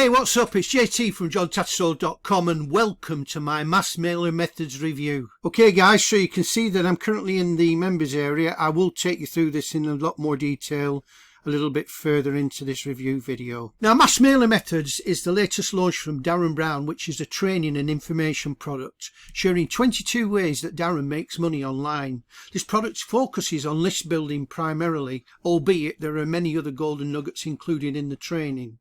Hey, what's up? It's JT from john.tattersall.com and welcome to my mass mailer methods review. Okay guys, so you can see that I'm currently in the members area. I will take you through this in a lot more detail a little bit further into this review video. Now, mass mailer methods is the latest launch from Darren Brown, which is a training and information product sharing 22 ways that Darren makes money online. This product focuses on list building primarily, albeit there are many other golden nuggets included in the training.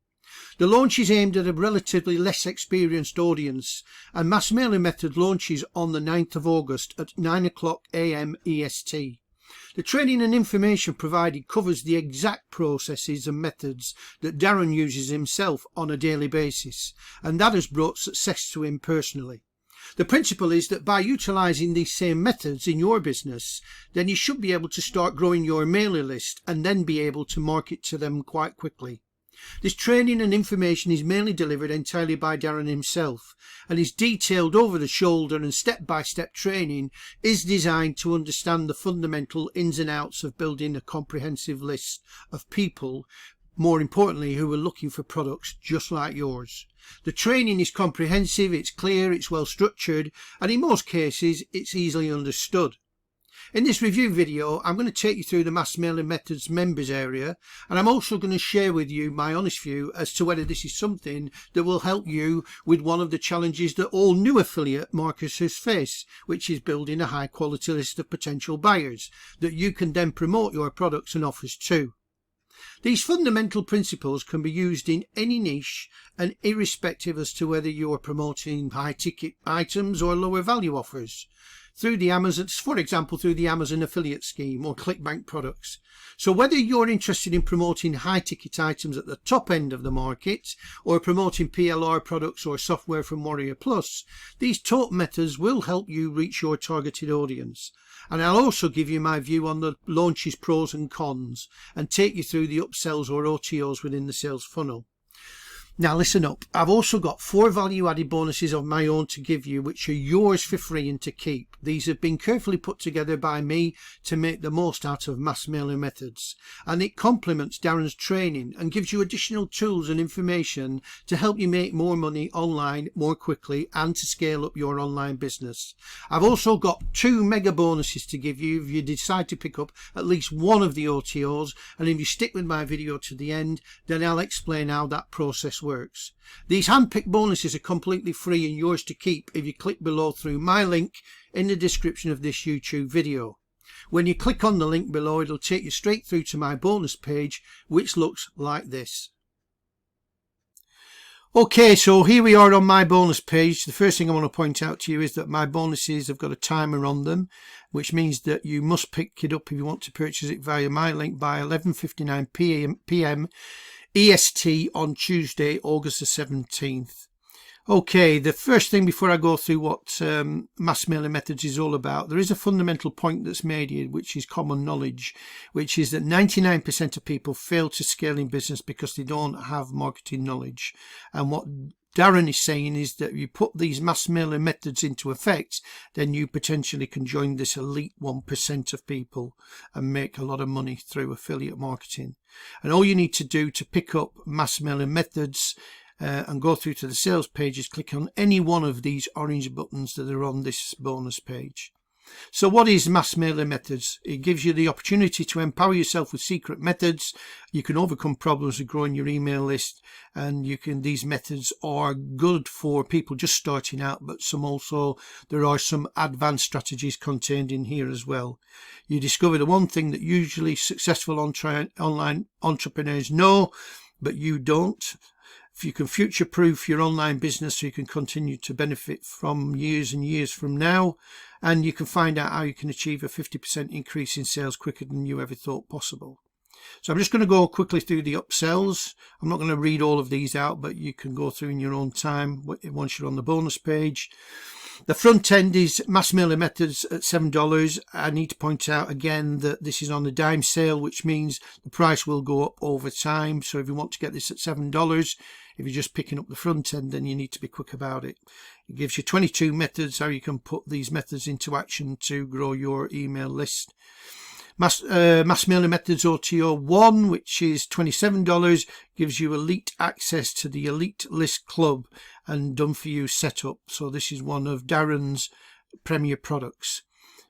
The launch is aimed at a relatively less experienced audience, and Mass Mailer Method launches on the 9th of August at 9 AM EST. The training and information provided covers the exact processes and methods that Darren uses himself on a daily basis, and that has brought success to him personally. The principle is that by utilising these same methods in your business, then you should be able to start growing your mailer list and then be able to market to them quite quickly. This training and information is mainly delivered entirely by Darren himself, and his detailed over-the-shoulder and step-by-step training is designed to understand the fundamental ins and outs of building a comprehensive list of people, more importantly, who are looking for products just like yours. The training is comprehensive, it's clear, it's well structured, and in most cases it's easily understood. In this review video, I'm going to take you through the Mass Mailer Methods members area, and I'm also going to share with you my honest view as to whether this is something that will help you with one of the challenges that all new affiliate marketers face, which is building a high quality list of potential buyers that you can then promote your products and offers to. These fundamental principles can be used in any niche and irrespective as to whether you are promoting high ticket items or lower value offers through the Amazon, for example, through the Amazon affiliate scheme or ClickBank products. So whether you're interested in promoting high ticket items at the top end of the market or promoting PLR products or software from Warrior Plus, these top methods will help you reach your targeted audience. And I'll also give you my view on the launch's pros and cons and take you through the upsells or OTOs within the sales funnel. Now listen up, I've also got 4 value-added bonuses of my own to give you, which are yours for free and to keep. These have been carefully put together by me to make the most out of Mass Mailer Methods, and it complements Darren's training and gives you additional tools and information to help you make more money online more quickly and to scale up your online business. I've also got 2 mega bonuses to give you if you decide to pick up at least one of the OTOs, and if you stick with my video to the end, then I'll explain how that process works. These hand-picked bonuses are completely free and yours to keep if you click below through my link in the description of this YouTube video. When you click on the link below, it'll take you straight through to my bonus page, which looks like this. Okay, so here we are on my bonus page. The first thing I want to point out to you is that my bonuses have got a timer on them, which means that you must pick it up if you want to purchase it via my link by 11:59 p.m. EST on Tuesday, August the 17th. Okay, the first thing before I go through what Mass Mailer Methods is all about, there is a fundamental point that's made here, which is common knowledge, which is that 99% of people fail to scale in business because they don't have marketing knowledge. And what Darren is saying is that if you put these Mass Mailer Methods into effect, then you potentially can join this elite 1% of people and make a lot of money through affiliate marketing. And all you need to do to pick up Mass Mailer Methods and go through to the sales page is click on any one of these orange buttons that are on this bonus page. So what is Mass Mailer Methods? It gives you the opportunity to empower yourself with secret methods. You can overcome problems with growing your email list, and these methods are good for people just starting out, but there are some advanced strategies contained in here as well. You discover the one thing that usually successful online entrepreneurs know, but you don't. If you can future-proof your online business so you can continue to benefit from years and years from now, and you can find out how you can achieve a 50% increase in sales quicker than you ever thought possible. So I'm just going to go quickly through the upsells. I'm not going to read all of these out, but you can go through in your own time once you're on the bonus page. The front end is Mass Mailer Methods at $7. I need to point out again that this is on a dime sale, which means the price will go up over time. So if you want to get this at $7, if you're just picking up the front end, then you need to be quick about it. It gives you 22 methods how you can put these methods into action to grow your email list. Mass Mailer Methods OTO 1, which is $27, gives you elite access to the Elite List Club and done for you setup. So this is one of Darren's premier products.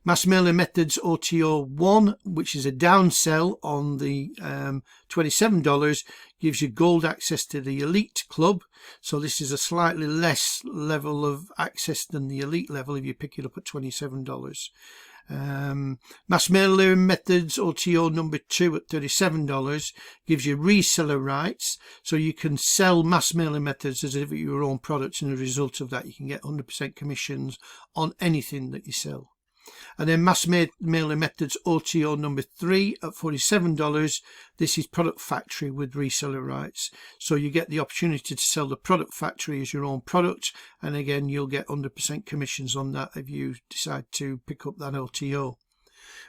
Mass Mailer Methods OTO 1, which is a downsell on the $27, gives you gold access to the Elite Club. So this is a slightly less level of access than the Elite level if you pick it up at $27. Mass Mailer Methods OTO number 2 at $37 gives you reseller rights, so you can sell Mass Mailer Methods as if it were your own products, and as a result of that you can get 100% commissions on anything that you sell. And then Mass Mailer Methods OTO number 3 at $47. This is Product Factory with reseller rights. So you get the opportunity to sell the Product Factory as your own product. And again, you'll get 100% commissions on that if you decide to pick up that OTO.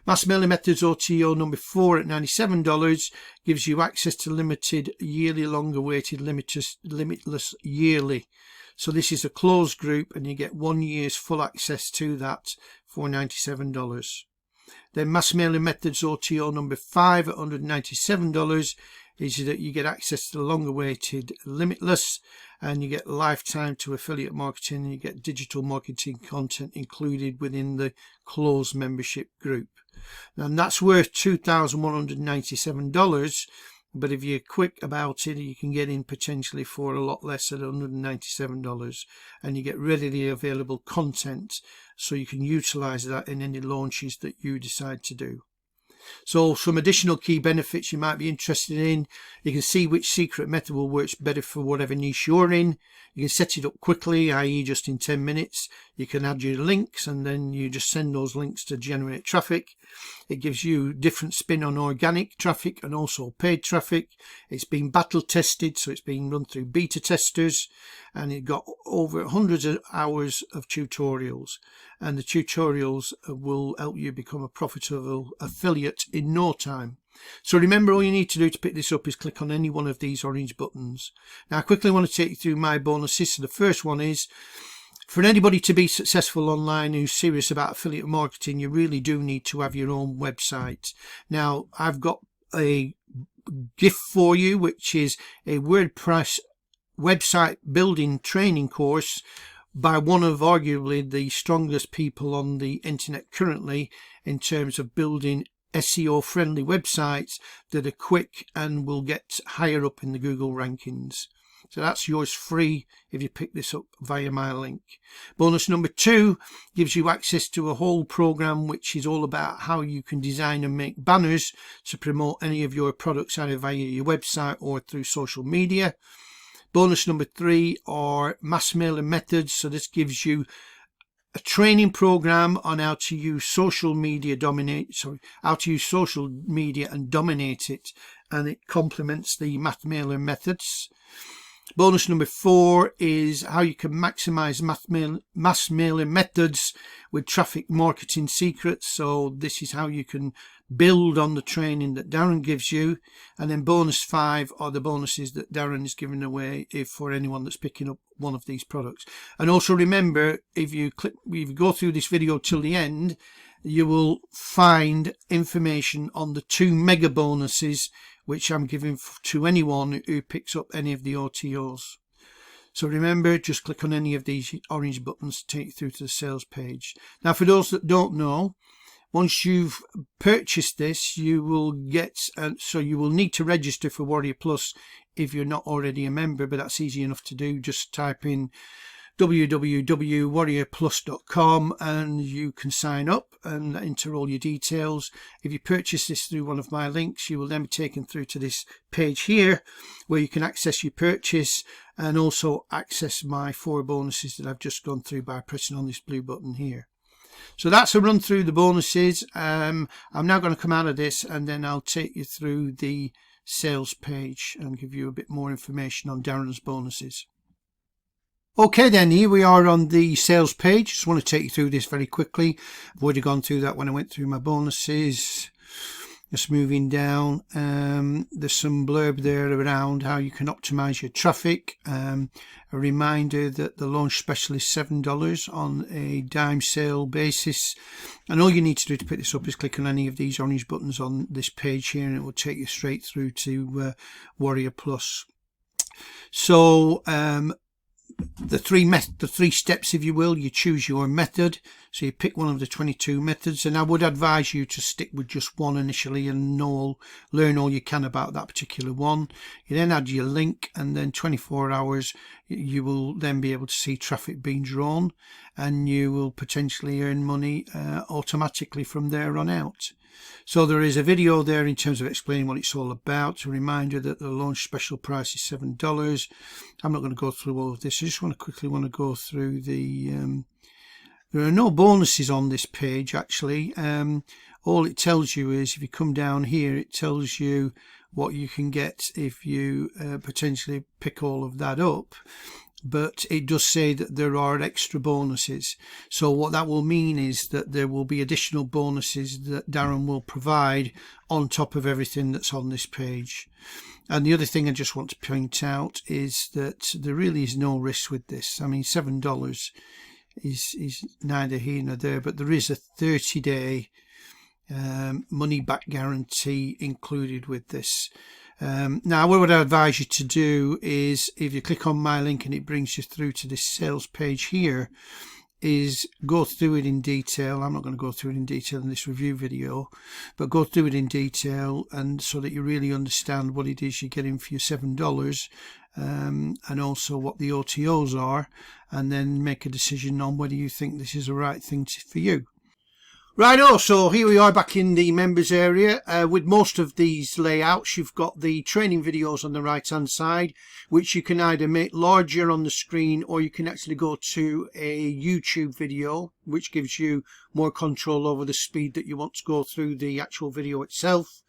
Mass Mailer Methods OTO number 4 at $97 gives you access to limited yearly long awaited limitless yearly. So this is a closed group and you get 1 year's full access to that for $97. Then Mass Mailer Methods OTO number 5 at $197 is that you get access to the long awaited limitless, and you get lifetime to affiliate marketing, and you get digital marketing content included within the closed membership group. And that's worth $2,197. But if you're quick about it, you can get in potentially for a lot less at $197, and you get readily available content, so you can utilize that in any launches that you decide to do. So some additional key benefits you might be interested in: you can see which secret method will work better for whatever niche you're in. You can set it up quickly, i.e. just in 10 minutes. You can add your links and then you just send those links to generate traffic. It gives you different spin on organic traffic and also paid traffic. It's been battle tested, so it's been run through beta testers, and it got over hundreds of hours of tutorials, and the tutorials will help you become a profitable affiliate in no time. So remember, all you need to do to pick this up is click on any one of these orange buttons. Now I quickly want to take you through my bonuses. So the first one is, for anybody to be successful online who's serious about affiliate marketing, you really do need to have your own website. Now I've got a gift for you, which is a WordPress website building training course by one of arguably the strongest people on the internet currently in terms of building SEO friendly websites that are quick and will get higher up in the Google rankings. So that's yours free if you pick this up via my link. Bonus number 2 gives you access to a whole program which is all about how you can design and make banners to promote any of your products either via your website or through social media. Bonus number 3 are Mass Mailer Methods. So this gives you a training program on how to use social media and dominate it, and it complements the Mass Mailer Methods. Bonus number 4 is how you can maximize Mass Mailer Methods with traffic marketing secrets. So this is how you can build on the training that Darren gives you. And then bonus 5 are the bonuses that Darren is giving away for anyone that's picking up one of these products. And also remember, if you go through this video till the end, you will find information on the 2 mega bonuses which I'm giving to anyone who picks up any of the OTOs. So remember, just click on any of these orange buttons to take you through to the sales page. Now for those that don't know, once you've purchased this, you will get, so you will need to register for Warrior Plus if you're not already a member, but that's easy enough to do. Just type in www.warriorplus.com and you can sign up and enter all your details. If you purchase this through one of my links, you will then be taken through to this page here where you can access your purchase and also access my 4 bonuses that I've just gone through by pressing on this blue button here. So that's a run through the bonuses. I'm now going to come out of this and then I'll take you through the sales page and give you a bit more information on Darren's bonuses. Okay then, here we are on the sales page. Just want to take you through this very quickly. I've already gone through that when I went through my bonuses. Just moving down, there's some blurb there around how you can optimize your traffic. A reminder that the launch special is $7 on a dime sale basis, and all you need to do to pick this up is click on any of these orange buttons on this page here, and it will take you straight through to Warrior Plus. So the three steps, if you will, you choose your method. So you pick one of the 22 methods, and I would advise you to stick with just one initially and learn all you can about that particular one. You then add your link, and then 24 hours you will then be able to see traffic being drawn, and you will potentially earn money automatically from there on out. So there is a video there in terms of explaining what it's all about. A reminder that the launch special price is $7. I'm not going to go through all of this. I just quickly want to go through the there are no bonuses on this page actually. All it tells you is, if you come down here, it tells you what you can get if you potentially pick all of that up. But it does say that there are extra bonuses. So what that will mean is that there will be additional bonuses that Darren will provide on top of everything that's on this page. And the other thing I just want to point out is that there really is no risk with this. I mean, $7 is neither here nor there, but there is a 30-day money back guarantee included with this. Now what I advise you to do is, if you click on my link and it brings you through to this sales page here, is go through it in detail. I'm not going to go through it in detail in this review video, but go through it in detail, and so that you really understand what it is you're getting for your $7, and also what the OTOs are, and then make a decision on whether you think this is the right thing for you. Righto, so here we are back in the members area. With most of these layouts, you've got the training videos on the right hand side, which you can either make larger on the screen, or you can actually go to a YouTube video, which gives you more control over the speed that you want to go through the actual video itself.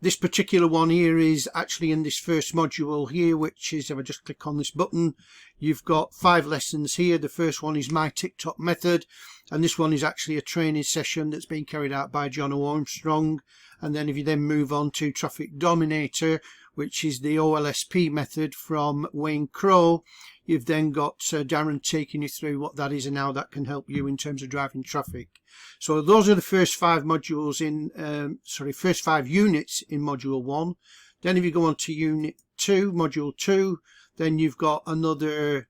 This particular one here is actually in this first module here, which is, if I just click on this button, you've got 5 lessons here. The first one is my TikTok method, and this one is actually a training session that's being carried out by John Armstrong. And then if you then move on to Traffic Dominator, which is the OLSP method from Wayne Crow, you've then got Darren taking you through what that is and how that can help you in terms of driving traffic. So those are the first 5 modules in, first 5 units in module 1. Then if you go on to unit 2, module 2, then you've got another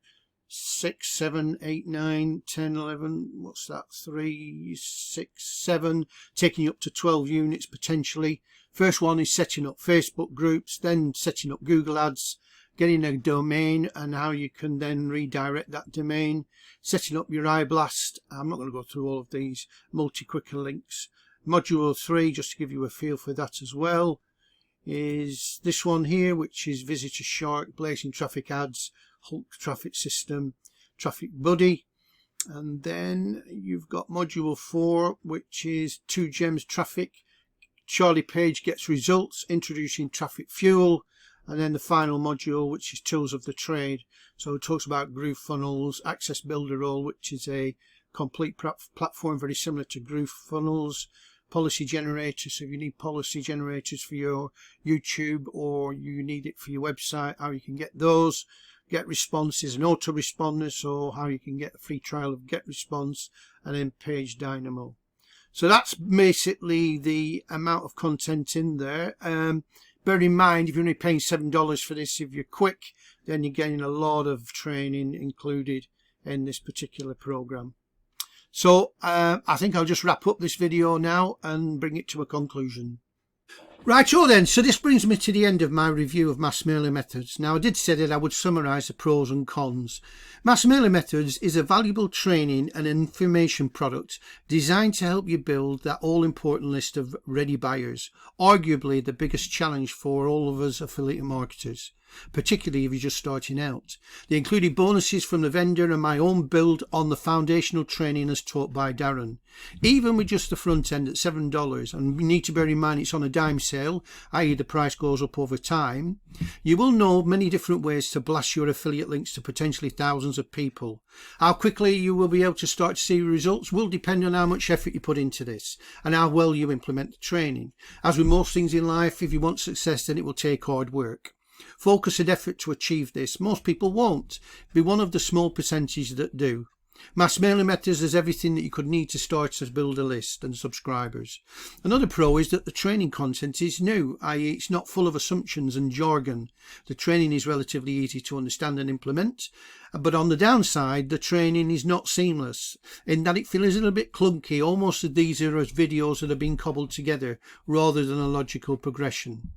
6, 7, 8, 9, 10, 11, what's that, 3, 6, 7, taking you up to 12 units potentially. First one is setting up Facebook groups, then setting up Google Ads, getting a domain and how you can then redirect that domain, setting up your iBlast. I'm not going to go through all of these, multi-quicker links. Module 3, just to give you a feel for that as well, is this one here, which is Visitor Shark, Blazing Traffic Ads, Hulk Traffic System, Traffic Buddy. And then you've got module 4, which is 2 Gems Traffic, Charlie Page Gets Results, Introducing Traffic Fuel. And then the final module, which is Tools of the Trade. So it talks about Groove Funnels, Access Builder Role, which is a complete platform very similar to Groove Funnels, Policy Generators. So if you need policy generators for your YouTube, or you need it for your website, how you can get those. Get Responses and Autoresponder, so how you can get a free trial of Get Response, and then Page Dynamo. So that's basically the amount of content in there. Bear in mind, if you're only paying $7 for this, if you're quick, then you're getting a lot of training included in this particular program. So I think I'll just wrap up this video now and bring it to a conclusion. Righto then, so this brings me to the end of my review of mass mailing methods. Now I did say that I would summarise the pros and cons. Mass mailing methods is a valuable training and information product designed to help you build that all-important list of ready buyers, arguably the biggest challenge for all of us affiliate marketers. particularly if you're just starting out. They included bonuses from the vendor and my own build on the foundational training as taught by Darren. Even with just the front end at $7, and you need to bear in mind it's on a dime sale, i.e. the price goes up over time, you will know many different ways to blast your affiliate links to potentially thousands of people. How quickly you will be able to start to see results will depend on how much effort you put into this and how well you implement the training. As with most things in life, if you want success, then it will take hard work. Focus and effort to achieve this. Most people won't. Be one of the small percentage that do. Mass mailing methods is everything that you could need to start to build a list and subscribers. Another pro is that the training content is new, i.e. it's not full of assumptions and jargon. The training is relatively easy to understand and implement, but on the downside, the training is not seamless in that it feels a little bit clunky, almost as these are as videos that have been cobbled together rather than a logical progression.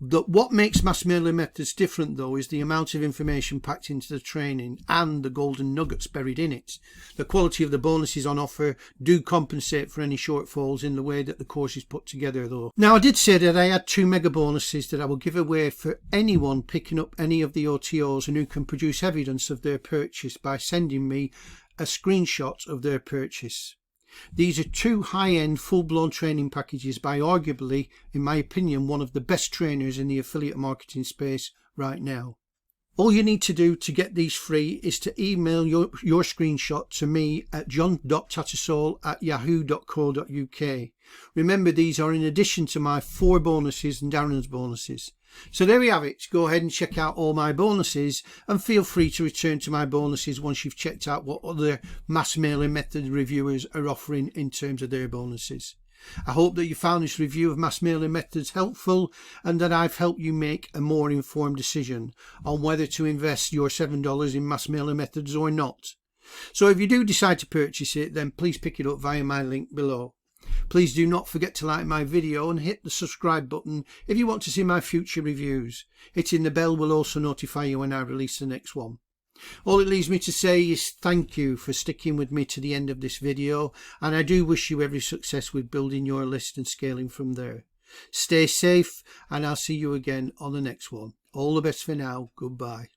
What makes mass mailing methods different though is the amount of information packed into the training and the golden nuggets buried in it. The quality of the bonuses on offer do compensate for any shortfalls in the way that the course is put together though. Now I did say that I had 2 mega bonuses that I will give away for anyone picking up any of the OTOs and who can produce evidence of their purchase by sending me a screenshot of their purchase. These are 2 high-end full-blown training packages by arguably, in my opinion, one of the best trainers in the affiliate marketing space right now. All you need to do to get these free is to email your screenshot to me at john.tattersall@yahoo.co.uk. Remember, these are in addition to my 4 bonuses and Darren's bonuses. So there we have it. Go ahead and check out all my bonuses and feel free to return to my bonuses once you've checked out what other mass mailing method reviewers are offering in terms of their bonuses. I hope that you found this review of mass mailing methods helpful and that I've helped you make a more informed decision on whether to invest your $7 in mass mailing methods or not. So if you do decide to purchase it, then please pick it up via my link below. Please do not forget to like my video and hit the subscribe button if you want to see my future reviews. Hitting the bell will also notify you when I release the next one. All it leaves me to say is thank you for sticking with me to the end of this video, and I do wish you every success with building your list and scaling from there. Stay safe, and I'll see you again on the next one. All the best for now. Goodbye.